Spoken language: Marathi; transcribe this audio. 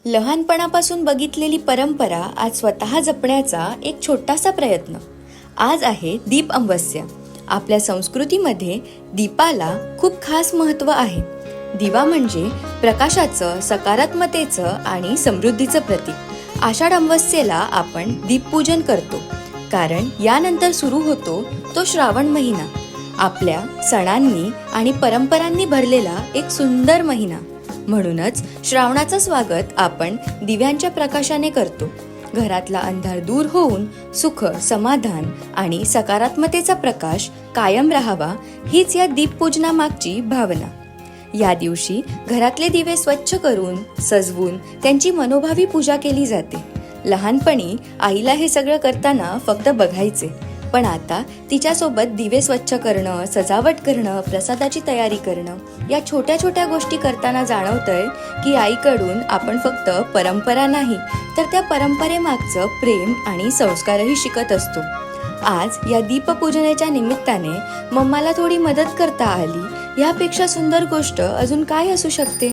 लहानपणापासून बघितलेली परंपरा आज स्वतः जपण्याचा एक छोटासा प्रयत्न. आज आहे दीप अमावस्या. आपल्या संस्कृतीमध्ये दीपाला खूप खास महत्त्व आहे. दिवा म्हणजे प्रकाशाचं, सकारात्मकतेचं आणि समृद्धीचं प्रतीक. आषाढ अमावस्येला आपण दीपपूजन करतो, कारण यानंतर सुरू होतो तो श्रावण महिना. आपल्या सणांनी आणि परंपरांनी भरलेला एक सुंदर महिना. म्हणूनच श्रावणाचं स्वागत आपण दिव्यांच्या प्रकाशाने करतो. घरातला अंधार दूर होऊन सुख, समाधान आणि सकारात्मकतेचा प्रकाश कायम राहावा, हीच या दीपपूजनामागची भावना. या दिवशी घरातले दिवे स्वच्छ करून, सजवून त्यांची मनोभावी पूजा केली जाते. लहानपणी आईला हे सगळं करताना फक्त बघायचे, पण आता तिच्यासोबत दिवे स्वच्छ करणं, सजावट करणं, प्रसादाची तयारी करणं, या छोट्या छोट्या गोष्टी करताना जाणवतंय की आईकडून आपण फक्त परंपरा नाही, तर त्या परंपरेमागचं प्रेम आणि संस्कारही शिकत असतो. आज या दीपपूजनेच्या निमित्ताने मम्माला थोडी मदत करता आली, यापेक्षा सुंदर गोष्ट अजून काय असू शकते.